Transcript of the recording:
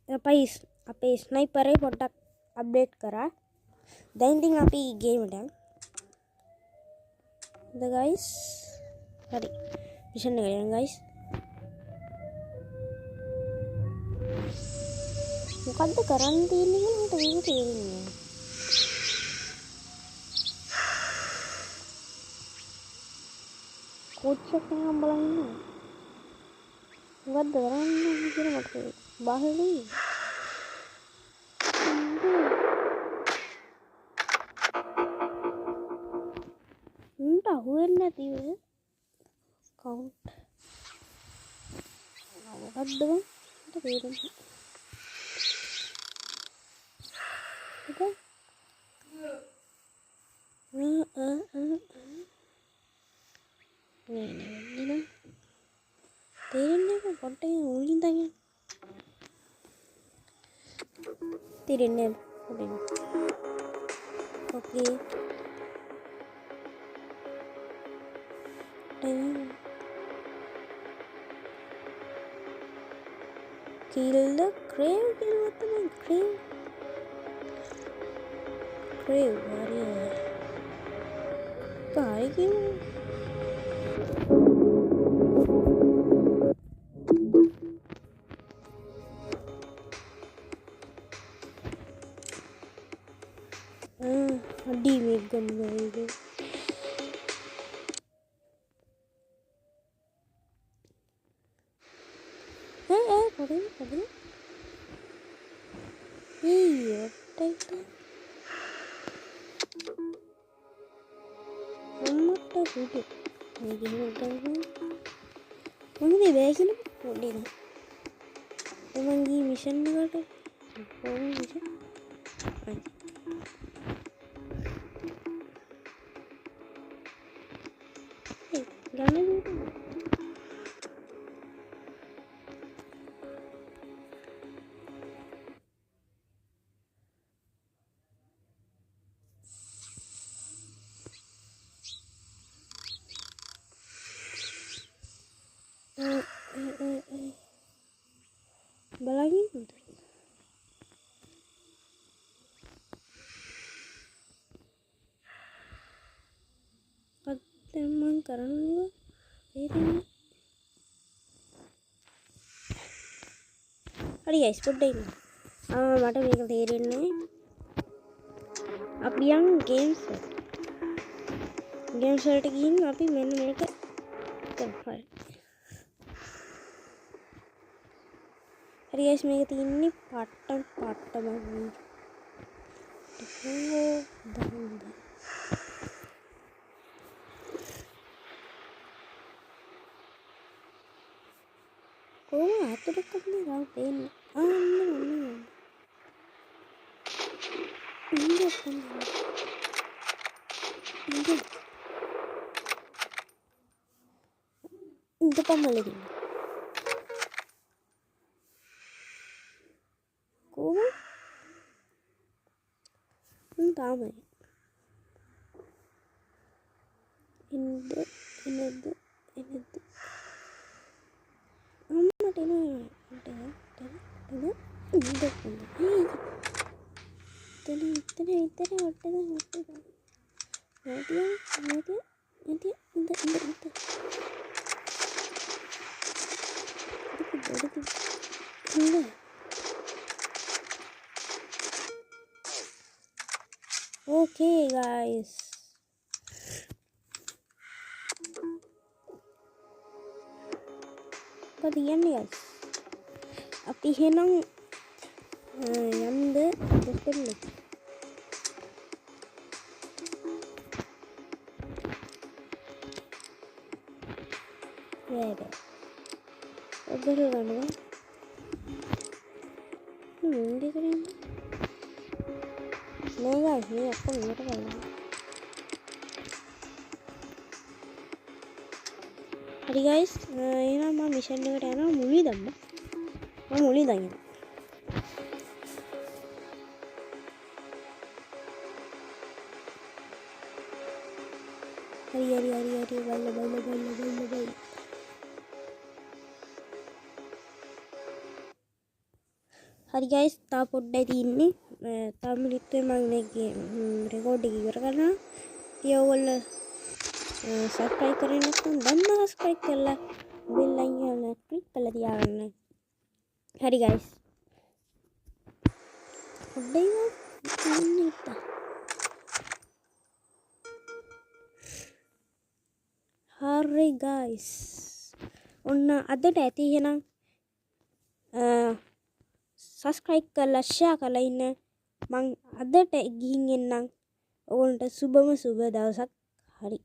අපේ ස්නයිපරේ පොඩ්ඩක් අප්ඩේට් කරා. දැන් ඉතින් අපි ගේමට යමු. The guys. හරි. මිෂන් එකට යමු guys. මොකද්ද කරන්න තියෙන්නේ කියලා මට මේක තේරෙන්නේ නැහැ. කොච්චර කම් බලන්න. මොකද්ද කරන්නේ කියලා මට බාහිරින් උන්ට අහුවෙන්නේ නැතිව කවුන්ට් මොකද්ද බං මට තේරෙන්නේ නේ තේරෙන්නේ පොට්ටේ උලින් තනිය තේරෙන්නේ ඕකේ kill the crave කියලා තමයි crave warrior කායි කියන්නේ අඩි මේක ගන්නවද පොඩි ටයිට් අම්මට පුටු මේක හිතන්න මොනවද බෑගින පොඩි නේ මම ගියේ මිෂන් එකට කොහොමද මිෂන් ගන්න බලගින් මං කරන්නේ තේරෙන්නේ හරි ගයිස් පොඩ්ඩක් මට මේක තේරෙන්නේ අපි යන් ගේම්ස් වලට ගිහින් අපි මෙන්න මේක කරමු හරි ගයිස් මේක තියෙන්නේ පට්ට බං අතුරක් කන්නේ ගාව පේන්නේ ඉඳ පමලකින් කොහොම තාමයි ඉන්ද අම්මට okay guys apa කියන්නේ guys අපි එහෙනම් යම්ද දෙස්පෙල්ලේ Where? Obere gana. Hindi ko rin. No guys, hindi ako meron gana. Hari guys, ina ma mission eකට යනවා මුලි දන්න. මම මුලි දාගෙන. හරි බයිල. හරි ගයිස් තා පොඩ්ඩයි තින්නේ තා මිනිත්තුවේ මම මේක රෙකෝඩ් එක ඉවර කරනවා. ඉතින් ඔයගොල්ලෝ සබ්ස්ක්‍රයිබ් කරේ නැත්නම් දැන්ම සබ්ස්ක්‍රයිබ් කරලා බෙල් අයිකන් එක ක්ලික් කරලා තියාගන්න. හරි ගයිස්. පොඩ්ඩයි ඉන්න. හරි ගයිස්. ඔන්න අදට ඇති එහෙනම් සබස්ක්‍රයිබ් කරලා ෂෙයා කරලා ඉන්න. මං අදට ගිහින් එන්නම්. ඔයගොල්ලන්ට සුබම සුබ දවසක්. හරි.